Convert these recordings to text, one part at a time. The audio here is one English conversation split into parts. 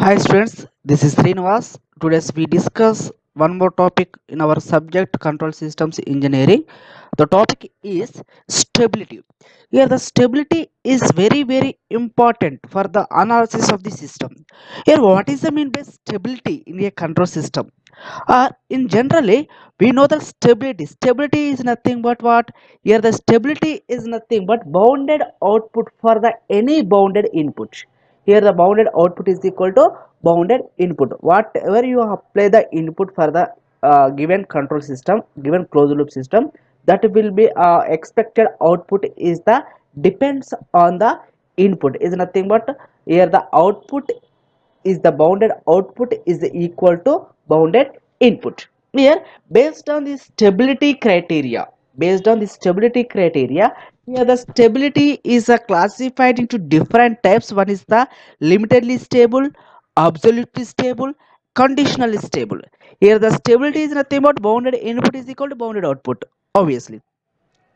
Hi students, this is Srinivas. Today we discuss one more topic in our subject control systems engineering. The topic is stability. Here the stability is very important for the analysis of the system. Here what is the mean by stability in a control system? In generally we know the stability. Stability is nothing but what? Here the stability is nothing but bounded output for the any bounded input. Here the bounded output is equal to bounded input. Whatever you apply the input for the given control system, given closed loop system, that will be expected output is the depends on the input is nothing but here the output is the bounded output is equal to bounded input. Here based on the stability criteria, based on the stability criteria, here the stability is classified into different types. One is the limitedly stable, absolutely stable, conditionally stable. Here the stability is nothing but bounded input is equal to bounded output, obviously.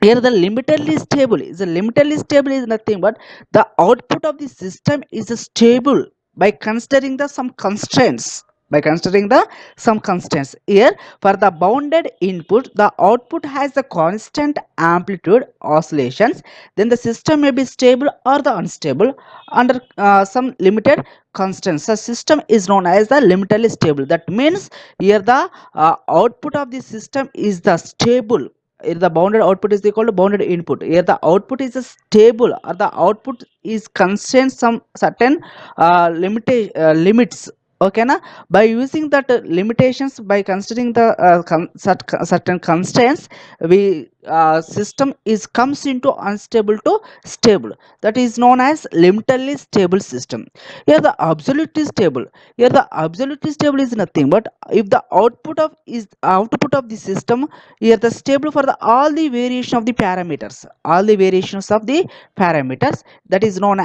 Here the limitedly stable is nothing but the output of the system is stable by considering the some constraints, here for the bounded input the output has the constant amplitude oscillations, then the system may be stable or the unstable under some limited constraints. The system is known as the limitedly stable. That means here the output of the system is the stable. Here the bounded output is equal to bounded input. Here the output is a stable or the output is constrained some certain limits. Okay na? By using that limitations, by considering the certain constraints, we system is comes into unstable to stable. That is known as limitedly stable system. Here the absolutely stable. Here the absolutely stable is nothing but if the output of the system, here the stable for the all the variation of the parameters, all the variations of the parameters, that is known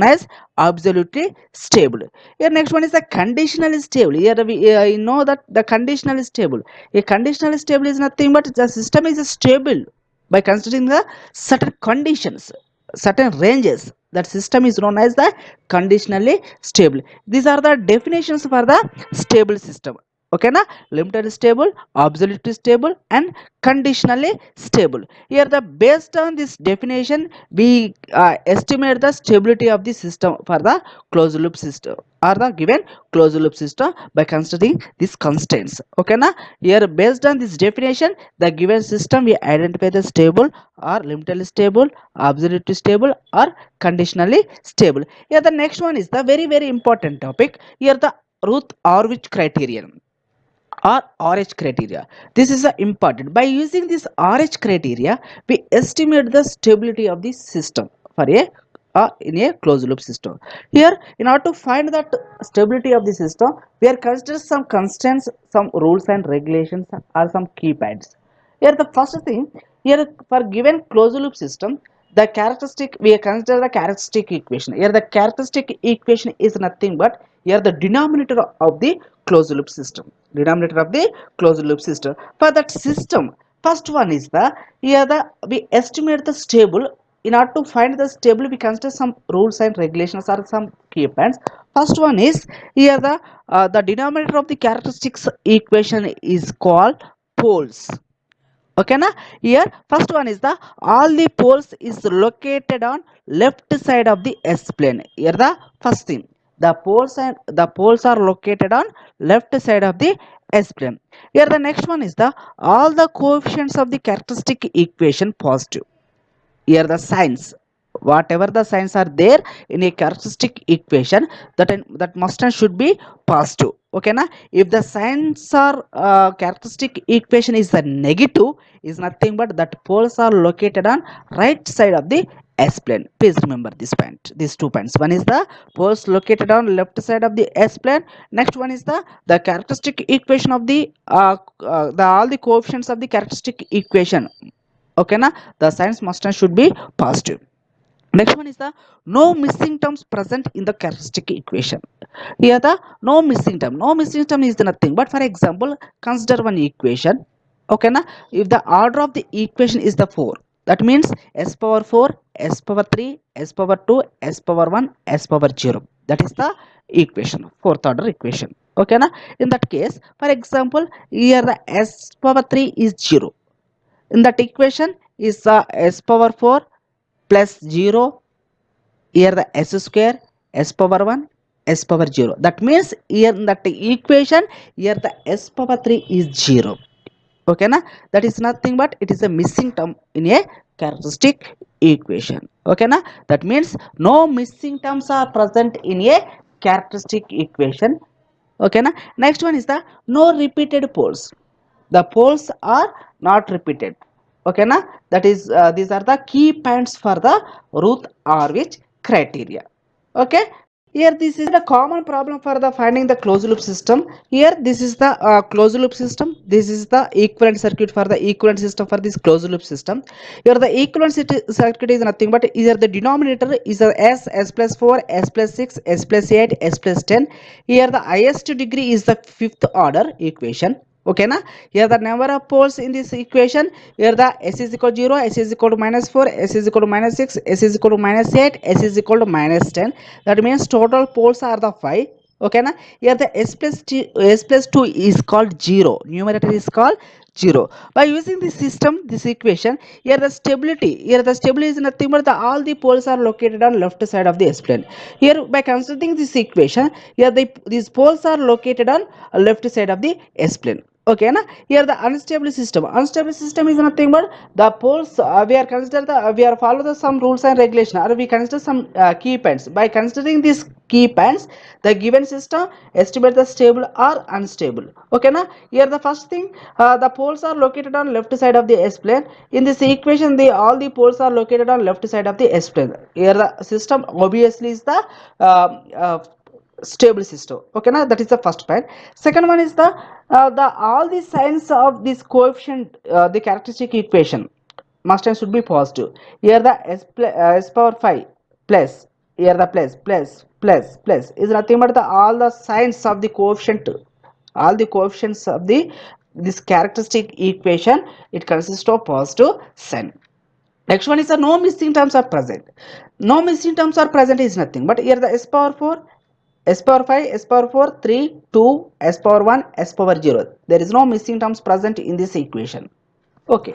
as absolutely stable. Here next one is the conditionally stable. Here we know that the conditionally stable, a conditionally stable is nothing but the system is stable by considering the certain conditions, certain ranges. That system is known as the conditionally stable. These are the definitions for the stable system. Okay na? Limited stable, absolutely stable, and conditionally stable. Here the based on this definition we estimate the stability of the system for the closed loop system or the given closed loop system by considering these constraints. Okay na? Here based on this definition the given system we identify the stable or limitedly stable, absolutely stable, or conditionally stable. Here the next one is the very important topic. Here the Routh Horwitz criterion or RH criteria. This is important. By using this RH criteria, we estimate the stability of the system for a in a closed loop system. Here, in order to find that stability of the system, we are considering some constraints, some rules and regulations, or some key points. Here, the first thing here for given closed loop system, the characteristic we consider the characteristic equation. Here, the characteristic equation is nothing but here the denominator of the closed loop system. Denominator of the closed loop system. For that system, first one is the here the we estimate the stable. In order to find the stable, we consider some rules and regulations or some key points. First one is here the denominator of the characteristics equation is called poles. Okay na? Here first one is the all the poles is located on left side of the S plane. Here the first thing, the poles are located on left side of the S plane. Here the next one is the all the coefficients of the characteristic equation positive. Here the signs, whatever the signs are there in a characteristic equation, that must and should be positive. Okay na? If the signs are characteristic equation is the negative, is nothing but that poles are located on right side of the S plane. Please remember this point, these 2 points. One is the poles located on left side of the S plane. Next one is the characteristic equation of the all the coefficients of the characteristic equation. Okay na? The signs must and should be positive. Next one is the no missing terms present in the characteristic equation. Here the no missing term is nothing but, for example, consider one equation. Okay na? If the order of the equation is the 4, that means s power 4, s power 3, s power 2, s power 1, s power 0. That is the equation, fourth order equation. Okay na? In that case, for example, here the s power 3 is 0. In that equation is the s power 4 plus 0. Here the s square, s power 1, s power 0. That means here in that equation, here the s power 3 is 0. Okay na? That is nothing but it is a missing term in a characteristic equation. Okay na? That means no missing terms are present in a characteristic equation. Okay na? Next one is the no repeated poles. The poles are not repeated. Okay na? That is these are the key points for the Routh Hurwitz criteria. Okay, here this is the common problem for the finding the closed loop system. Here this is the closed loop system. This is the equivalent circuit for the equivalent system for this closed loop system. Here the equivalent circuit is nothing but either the denominator is a s plus 4, s plus 6, s plus 8, s plus 10. Here the highest degree is the fifth order equation. Okay na? Here the number of poles in this equation, here the s is equal to 0, s is equal to minus 4, s is equal to minus 6, s is equal to minus 8, s is equal to minus 10. That means total poles are the 5. Okay na? Here the s plus 2 is called 0, numerator is called 0. By using this system, this equation, here the stability is nothing but all the poles are located on left side of the s plane. Here by considering this equation, here these poles are located on left side of the s plane. Okay na? Here the unstable system is nothing but the poles we are consider the we are follow the some rules and regulation, or we consider some key points. By considering these key points, the given system estimate the stable or unstable. Okay na? Here the first thing, the poles are located on left side of the s plane. In this equation, all the poles are located on left side of the s plane. Here the system obviously is the stable system. Okay na? That is the first point. Second one is the all the signs of this coefficient, the characteristic equation must and should be positive. Here the s power 5 plus, here the plus is nothing but the all the signs of the coefficient, all the coefficients of the this characteristic equation, it consists of positive sign. Next one is the no missing terms are present. No missing terms are present is nothing but here the s power 4, s power 5, s power 4, 3, 2, s power 1, s power 0. There is no missing terms present in this equation. Okay.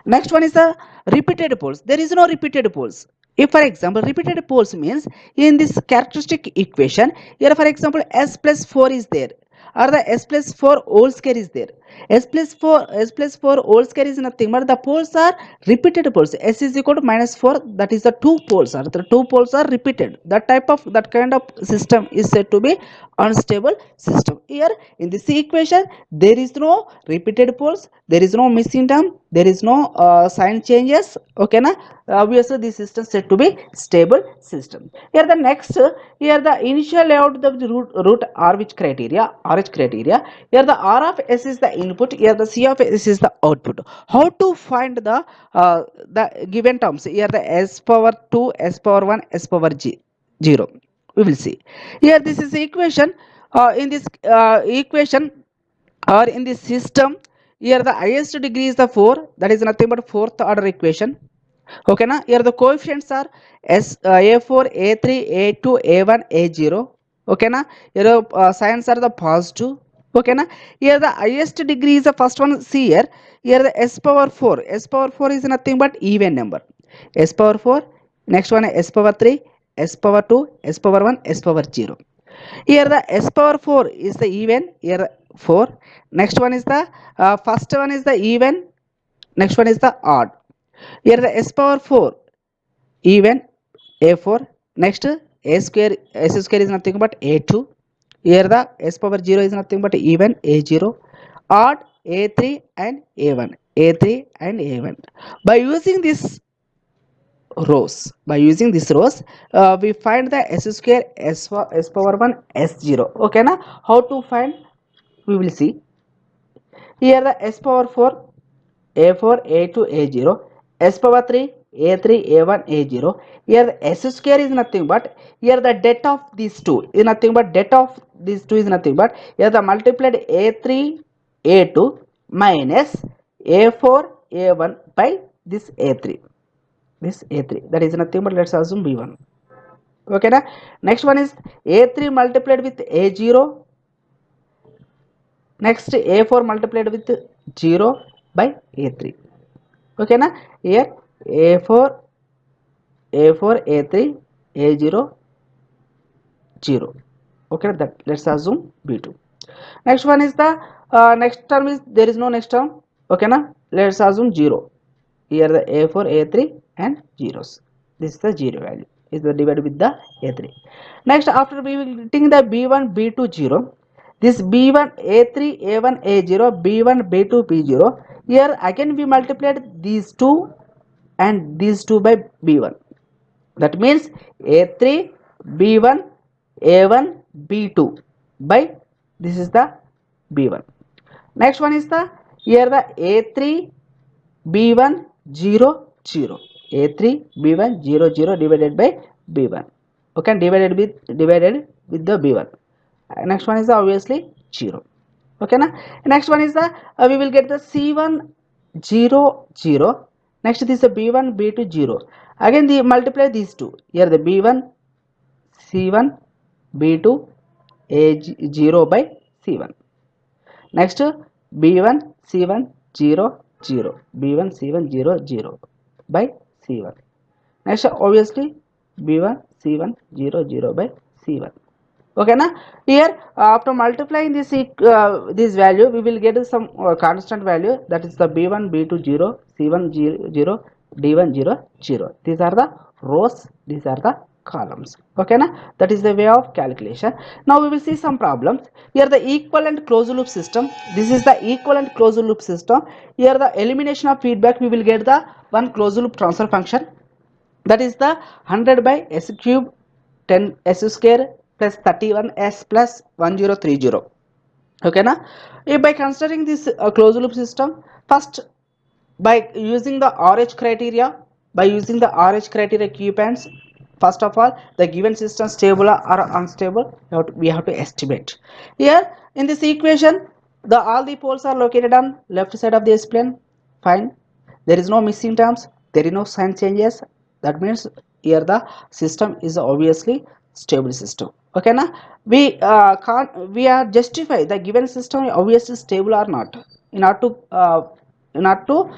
Next one is the repeated poles. There is no repeated poles. If for example repeated poles means in this characteristic equation, here for example s plus 4 is there, or the s plus 4 whole square is there. S plus 4 whole square is nothing but the poles are repeated poles. S is equal to minus 4, that is the two poles, or the two poles are repeated. That kind of system is said to be unstable system. Here in this equation there is no repeated poles, there is no missing term, there is no sign changes. Okay na? Obviously this system said to be stable system. Here the next, here the initial layout of the root Hurwitz criteria, RH criteria. Here the R of S is the input, here the C of S is the output. How to find the given terms? Here the S power 2, S power 1, S power 0. We will see. Here this is the equation. In this equation, or in this system, here the highest degree is the 4, that is nothing but fourth order equation. Okay na? Here the coefficients are a4, a3, a2, a1, a0. Okay na? Here signs are the positive. Okay na? Here the highest degree is the first one. See here, the s power 4, s power 4 is nothing but even number. S power 4, next one s power 3, s power 2, s power 1, s power 0. Here the s power 4 is the even, here 4. Next one is the first one is the even, next one is the odd. Here the s power 4 even, a4. Next a square, s square is nothing but a2. Here the s power 0 is nothing but even, a0. Odd, a3 and a1, a3 and a1. By using this rows, we find the s square, s power 1, s0. Okay na? How to find, we will see. Here the s power 4, a4, a2, a0, s power 3, a3, a1, a0. Here the s square is nothing but, here the det of these two is nothing but, det of these two is nothing but, here the multiplied a3, a2 minus a4, a1 by this a3, that is nothing but, let's assume b1. Okay na? Next one is a3 multiplied with a0. Next a4 multiplied with 0 by a3. Okay na? Here a4, a4, a3, a0, 0. Okay, that let's assume b2. Next one is the next term is there is no next term. Okay na? Let's assume 0. Here the a4, a3 and zeros. This is the 0 value. Is the divided with the a3. Next, after we will getting the b1, b2, 0. This b1, a3, a1, a0, b1, b2, b0. Here again we multiplied these two and these two by b1. That means a3, b1, a1, b2 by this is the b1. Next one is the here the a3, b1, 0, 0. a3, b1, 0, 0 divided by b1. Okay, divided with the b1. Next one is the obviously 0. Okay na? Next one is the we will get the c1, 0, 0. Next this is the b1, b2, 0. Again the multiply these two. Here the b1, c1, b2, a0 by c1. Next b1, c1, 0, 0. b1, c1, 0, 0 by c1. Next obviously b1, c1, 0, 0 by c1. Okay na? Here after multiplying this value we will get some constant value, that is the b1, b2, 0, c1, 0, 0, d1, 0, 0. These are the rows, these are the columns. Okay na? That is the way of calculation. Now we will see some problems. Here the equivalent closed loop system. This is the equivalent closed loop system. Here the elimination of feedback we will get the one closed loop transfer function, that is the 100 by s cube 10 s square plus 31 s plus 1030. Okay na? By considering this closed loop system, first by using the RH criteria, keypoints, first of all the given system stable or unstable, we have to estimate. Here in this equation the all the poles are located on left side of the S plane. Fine, there is no missing terms, there is no sign changes. That means here the system is obviously stable system. Okay na? We can't we are justify the given system obviously stable or not. In order to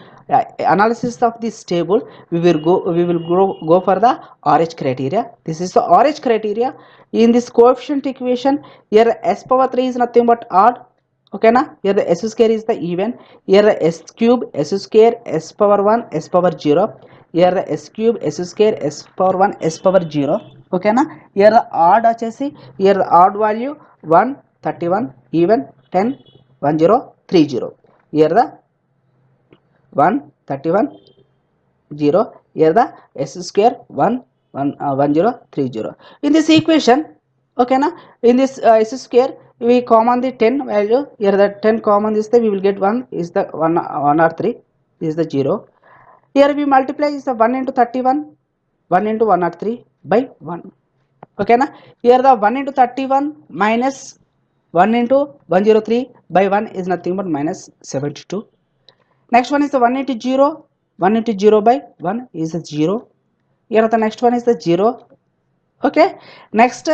analysis of this table, we will go for the RH criteria. This is the RH criteria. In this coefficient equation, here s power 3 is nothing but odd. Okay na? Here the s square is the even. Here the s cube, s square, s power 1, s power 0. Here the s cube, s square, s power 1, s power 0. Okay na? Here the odd వచ్చేసి here the odd value 1, 31, even 10, 10, 30. Here the 1, 31, 0. Here the s square 1, 1030. In this equation, okay na, in this s square we common the 10 value. Here the 10 common is the we will get 1 is the 1 or 3. This is the 0. Here we multiply is the 1 into 31, 1 into 103 by 1. Okay na? Here the 1 into 31 minus 1 into 103 by 1 is nothing but minus 72. Next one is the 1 into 0. 1 into 0 by 1 is a 0. Here the next one is the 0. Okay. Next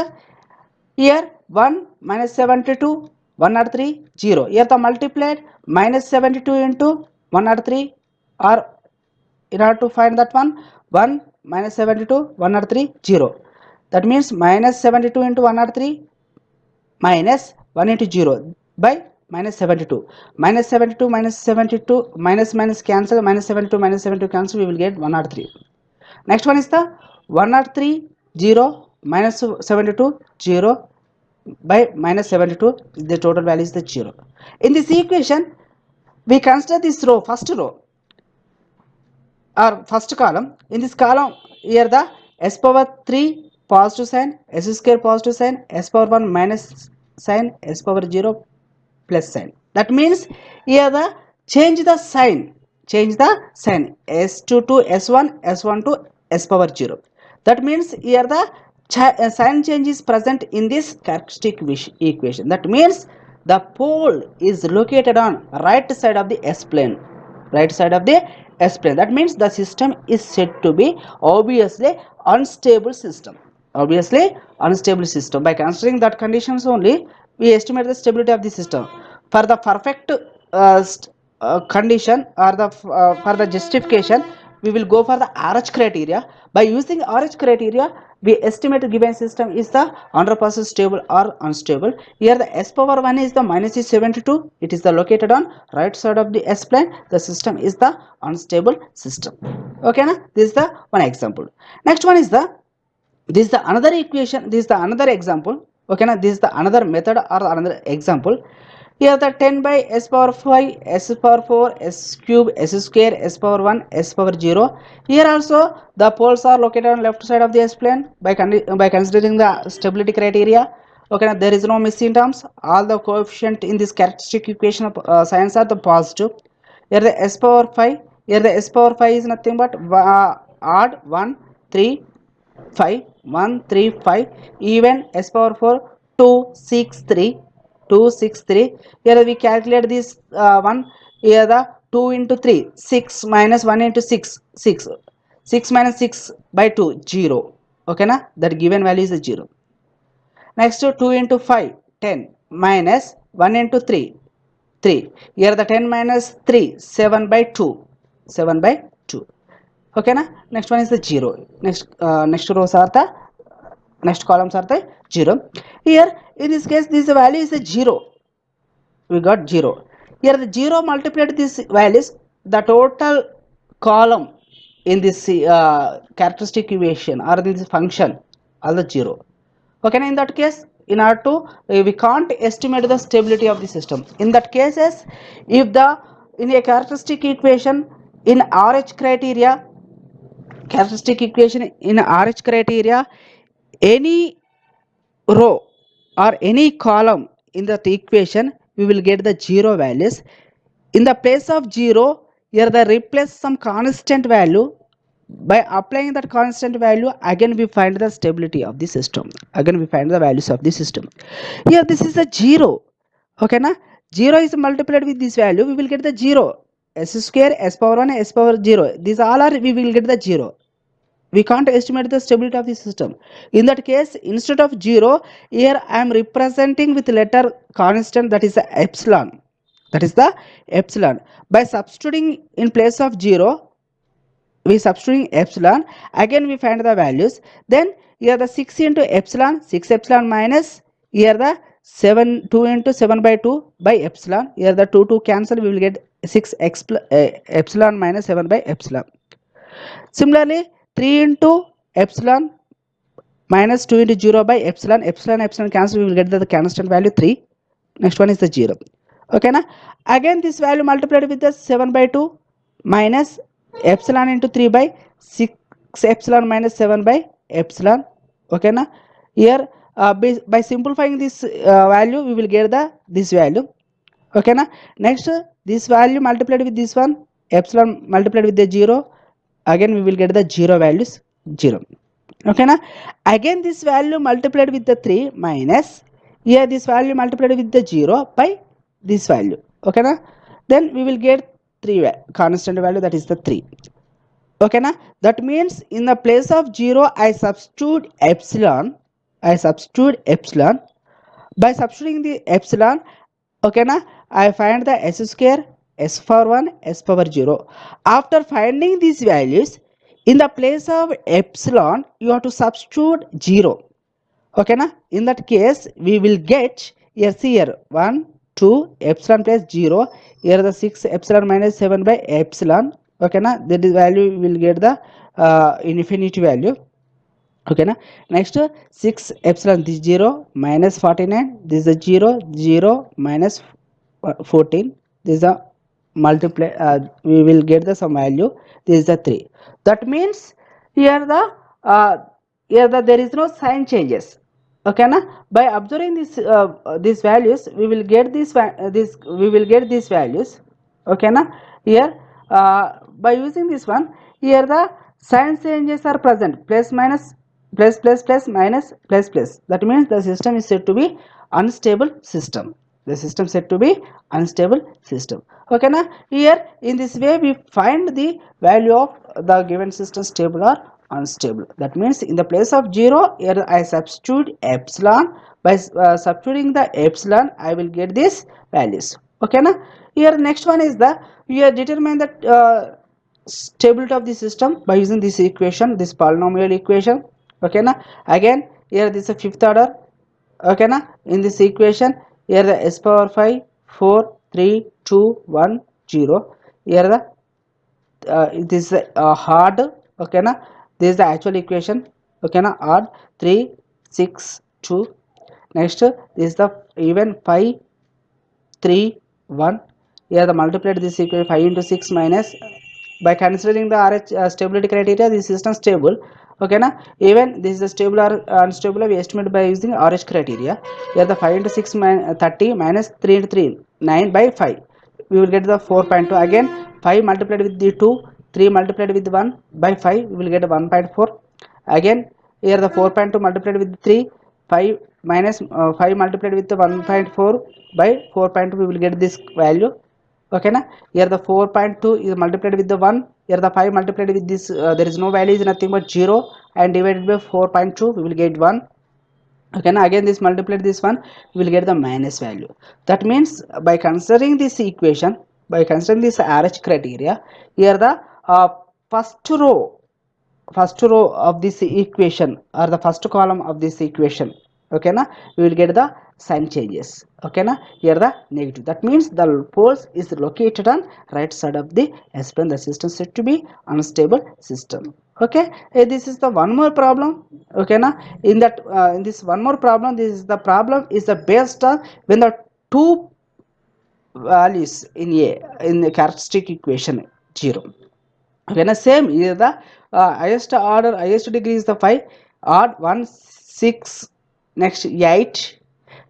here 1 minus 72, 103, 0. Here the multiplied minus 72 into 103, or in order to find that one, 1 minus 72, 103, 0. That means minus 72 into 103 minus 1 into 0 by minus 72. Minus 72 minus 72 minus cancel, minus 72 minus 72 cancel, we will get 103. Next one is the 103, 0 minus 72, 0 by minus 72. The total value is the 0. In this equation we consider this row, first row or first column. In this column, here the s power 3 positive sign, s square positive sign, s power 1 minus sign, s power 0 plus sign. That means here the change the sign, s2 to s1, s1 to s power 0. That means here the sign change is present in this characteristic equation. That means the pole is located on right side of the s plane, right side of the s plane. That means the system is said to be obviously unstable system. obviously unstable system. By considering that conditions only, we estimate the stability of the system. For the perfect condition, or the for the justification, we will go for the RH criteria. By using RH criteria, we estimate the given system is the 100% stable or unstable. Here the s power 1 is the minus is 72. It is the located on right side of the s plane. The system is the unstable system. Okay na? This is the one example. Next one is the, this is the another equation, this is the another example. Okay na, this is the another method or another example. Here the 10 by s power 5 s power 4 s cube s square s power 1 s power 0. Here also the poles are located on left side of the s plane. By considering the stability criteria, okay na, there is no missing terms. All the coefficient in this characteristic equation of signs are the positive. Here the s power 5, here the s power 5 is nothing but odd 1 3 5 1 3 5, even s power 4 2 6 3 2 6 3. Here we calculate this one. Here the 2 into 3 6 minus 1 into 6 6, 6 minus 6 by 2 0. Okay na, that given value is a 0. Next to 2 into 5 10 minus 1 into 3 3. Here the 10 minus 3 7 by 2 7 by 2. Okay na, next one is the 0. Next rows are the, next columns are the 0. Here in this case this value is a 0. We got 0. Here the 0 multiplied these values, the total column in this characteristic equation or this function are the 0. Okay na, in that case, in order to we can't estimate the stability of the system. In that cases, if the in a characteristic equation in RH criteria, characteristic equation in RH criteria, any row or any column in that equation, we will get the 0 values. In the place of 0, here the replace some constant value. By applying that constant value, again we find the stability of the system. Again we find the values of the system. Here this is a 0. Okay na, 0 is multiplied with this value, we will get the 0. S square s power 1 s power 0, these all are, we will get the 0. We can't estimate the stability of the system. In that case, instead of 0, here I am representing with letter constant, that is the epsilon. That is the epsilon. By substituting in place of 0, we substituting epsilon, again we find the values. Then here the 6 into epsilon, 6 epsilon minus, here the 7 2 into 7 by 2 by epsilon. Here the 2 2 cancel, we will get 6 epsilon minus 7 by epsilon. Similarly, 3 into epsilon minus 2 into 0 by epsilon, epsilon epsilon cancel, we will get the constant value 3. Next one is the 0. Okay na, again this value multiplied with the 7 by 2 minus epsilon into 3 by 6 epsilon minus 7 by epsilon. Okay na, here by simplifying this value, we will get the this value. Okay na, next this value multiplied with this one, epsilon multiplied with the 0, again we will get the 0 values 0. Okay na, again this value multiplied with the 3 minus, here this value multiplied with the 0 by this value. Okay na, then we will get 3 constant value, that is the 3. Okay na, that means in the place of 0, I substitute epsilon. By substituting the epsilon, okay na, I find the s square s power 1 s power 0. After finding these values, in the place of epsilon, you have to substitute 0. Okay na, in that case we will get, yes here 1 2 epsilon plus 0. Here the 6 epsilon minus 7 by epsilon. Okay na, that is value we will get the infinity value. Okay na, next 6 epsilon, this 0 minus 49, this is a 0 0 minus 14, this is a multiply, we will get the some value, this is the 3. That means here the here the there is no sign changes. Okay na, by observing this these values, we will get this we will get these values. Okay na, here by using this one, here the sign changes are present, plus minus plus plus plus minus plus plus. That means the system is said to be unstable system. The system said to be unstable system. Okay na, here in this way we find the value of the given system stable or unstable. That means in the place of 0, here I substitute epsilon. By substituting the epsilon, I will get these values. Okay na? Here next one is the, we are determine the stability of the system by using this equation, this polynomial equation. Okay na? Again here this is a fifth order. Okay na? In this equation, here the s power 5 4 3 2 1 0. Here the this is hard. Okay na? This is the actual equation. Okay na? Odd 3 6 2. Next this is the even 5 3 1. Here the multiplied this equation 5 into 6 minus, by considering the RH stability criteria, this system stable. Okay na? Even this is a stable or unstable, we estimate by using RH criteria. Here the 5 into 6 30 minus 3 into 3 9 by 5, we will get the 4.2. Again 5 multiplied with the 2, 3 multiplied with 1 by 5, we will get 1.4. Again here the 4.2 multiplied with 3, 5 minus 5 multiplied with the 1.4 by 4.2, we will get this value. Okay na? Here the 4.2 is multiplied with the 1, here the 5 multiplied with this there is no value, is nothing but 0, and divided by 4.2, we will get 1. Okay na? Again this multiplied this one, we will get the minus value. That means by considering this equation, by considering this RH criteria, here the first row, first row of this equation, or the first column of this equation, okay na, we will get the sign changes. Okay na? Here the negative, that means the poles is located on right side of the S plane. The system said to be unstable system. Okay, this is the one more problem. Okay na? In that in this one more problem, this is the problem is the based on when the two values in the characteristic equation 0. When a same is the highest order, highest degree is the 5, odd 1 6, next 8,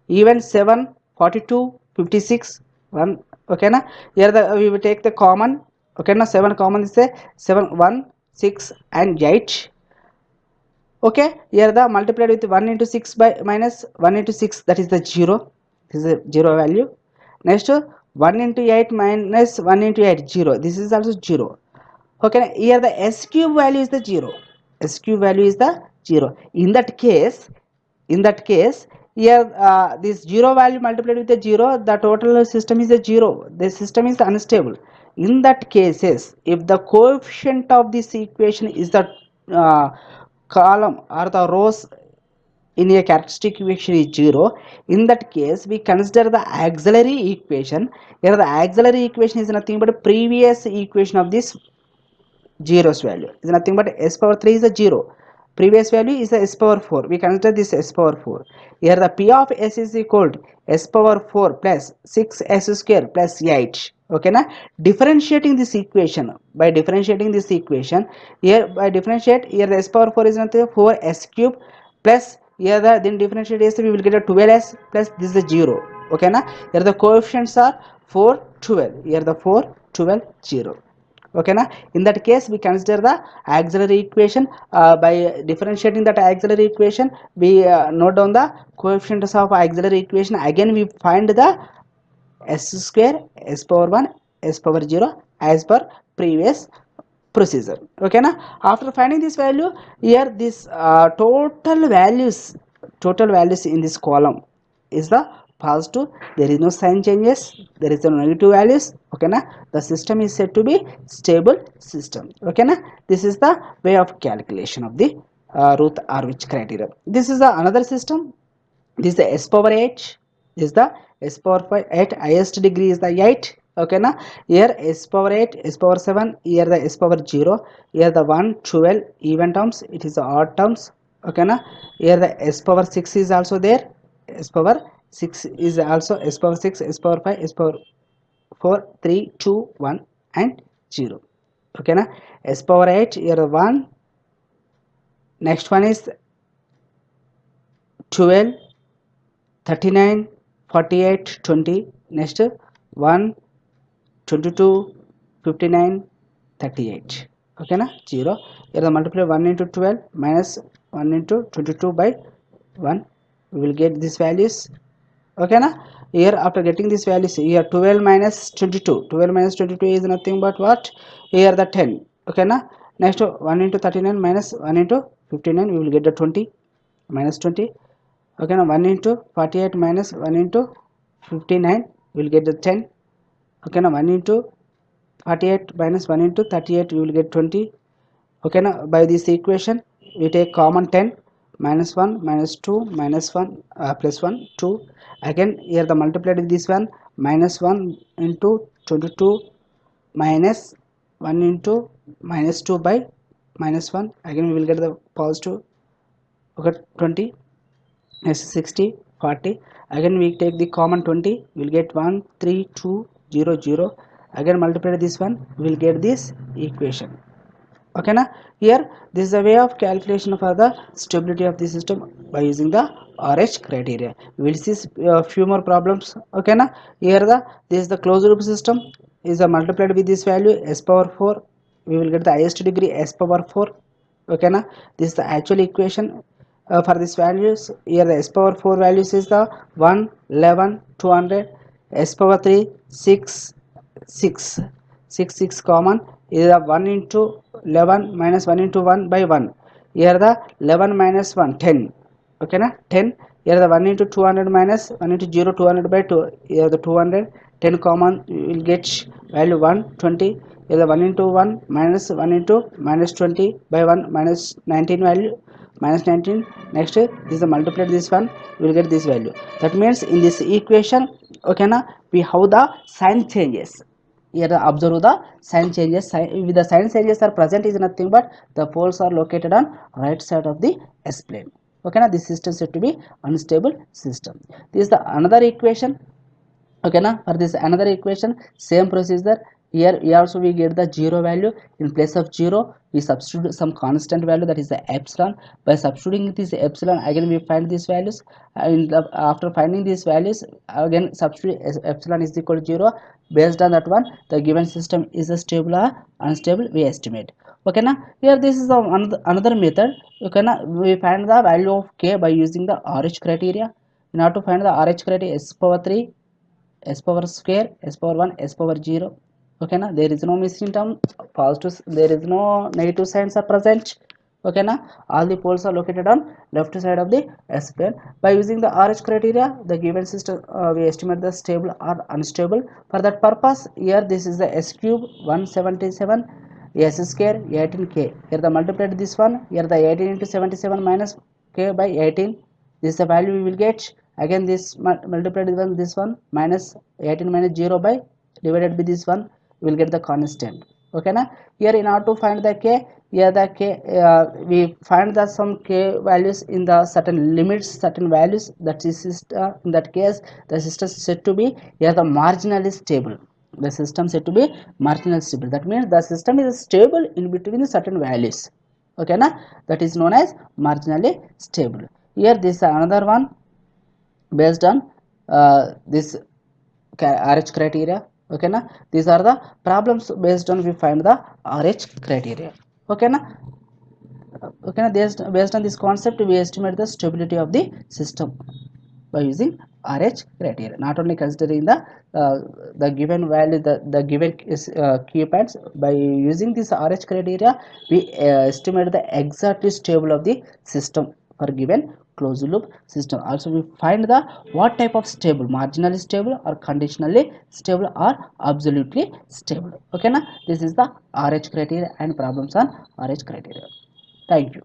even 7 42 56 1. Okay na? Here the we will take the common. Okay na? 7 common is a 7 1 6 and 8. Okay, here the multiplied with 1 into 6 by minus 1 into 6, that is the 0. This is a 0 value. Next 1 into 8 minus 1 into 8, 0. This is also 0. Okay, here the s cube value is the 0. S cube value is the 0. In that case, here this 0 value multiplied with the 0, the total system is a 0. The system is unstable. In that cases, if the coefficient of this equation is the uh, column or the rows in a characteristic equation is 0, in that case we consider the auxiliary equation. Here the auxiliary equation is nothing but previous equation of this zero's value, is nothing but s power 3 is a 0, previous value is a s power 4, we consider this s power 4. Here the p of s is equal to s power 4 plus 6s square plus 8. Okay na? Differentiating this equation, by differentiating this equation, here by differentiate, here the s power 4 is nothing 4s cube plus, here the then differentiate s, we will get a 12s plus this is a 0. Okay na? Here the coefficients are 4 12, here the 4 12 0. Okay na? In that case we consider the auxiliary equation. By differentiating that auxiliary equation, we note down the coefficients of auxiliary equation. Again we find the s square, s power 1, s power 0 as per previous procedure. Okay na? After finding this value, here this total values in this column is the positive, there is no sign changes, there is no negative values. Okay na? The system is said to be stable system. Okay na? This is the way of calculation of the Routh Hurwitz criteria. This is the another system. This is the s power 8, this is the s power 5 8, highest degree is the 8. Okay na? Here s power 8, s power 7, here the s power 0, here the 1 12 even terms, it is the odd terms. Okay na? Here the s power 6 is also there, s power 6 is also s power 6, s power 5, s power 4 3 2 1 and 0. Okay na? S power 8, here 1, next one is 12 39 48 20, next 1 22 59 38. Okay na? 0. Here the multiply 1 into 12 minus 1 into 22 by 1, we will get these values. Okay na? Here after getting these values, here 12 minus 22, 12 minus 22 is nothing but what, here the 10. Okay na? Next 1 into 39 minus 1 into 59, we will get the 20 minus 20. Okay, now 1 into 48 minus 1 into 59, we will get the 10. Okay, now 1 into 48 minus 1 into 38, we will get 20. Okay, now by this equation we take common 10, minus 1 minus 2 minus 1 plus 1 2. Again here the multiplied with this one, minus 1 into 22 minus 1 into minus 2 by minus 1. Again we will get the positive. Okay, 20. Next 60 40. Again we take the common 20, we will get 1 3 2 0 0. Again multiply this one, we will get this equation. Okay na, here this is a way of calculation for the stability of the system by using the RH criteria. We will see a few more problems. Okay na, here this is the closed loop system is multiplied with this value s power 4, we will get the highest degree s power 4. Okay na, this is the actual equation for these values. Here the s power 4 values is the 1 11 200, s power 3 6 6 6 6 common is the 1 into 11 minus 1 into 1 by 1. Here the 11 minus 1 10. Okay na, 10. Here the 1 into 200 minus 1 into 0 200 by 2. Here the 200 10 common, you will get value 1 20. Here the 1 into 1 minus 1 into minus 20 by 1 minus 19 value minus 19. Next this is the multiplied this one, we will get this value. That means in this equation, okay na, we have the sign changes. Here observe the sign changes. With the sign changes are present is nothing but the poles are located on right side of the S plane. Okay now this system said to be unstable system. This is the another equation. Okay now for this another equation, same procedure. Here we also we get the 0 value. In place of 0 we substitute some constant value, that is the epsilon. By substituting this epsilon, again we find these values. After finding these values, again substitute epsilon is equal to 0. Based on that one, the given system is a stable or unstable, we estimate. Okay now here this is another method. Okay now we find the value of k by using the RH criteria. In order to find the RH criteria, s power 3, s power square, s power 1, s power 0. Okay na, there is no missing term, positive, there is no negative signs are present. Okay na, all the poles are located on left side of the s plane. By using the RH criteria, the given system we estimate the stable or unstable. For that purpose, here this is the s cube 177 s square 18k. Here the multiplied this one, here the 18 into 77 minus k by 18. This is the value we will get. Again this multiplied with this one, minus 18 minus 0 by divided by this one, we will get the constant. Okay na, here in order to find the k, here the k we find that some k values in the certain limits, certain values, that is in that case the system is said to be here the marginally stable. The system said to be marginally stable, that means the system is stable in between certain values. Okay na, that is known as marginally stable. Here this another one based on this RH criteria. Okay na, these are the problems based on we find the RH criteria. Okay na, okay na, based on this concept we estimate the stability of the system by using RH criteria. Not only considering the given value, the given keypads, by using this RH criteria we estimate the exactly stable of the system for given closed loop system. Also we find the what type of stable, marginally stable or conditionally stable or absolutely stable. Okay na, this is the RH criteria and problems on RH criteria. Thank you.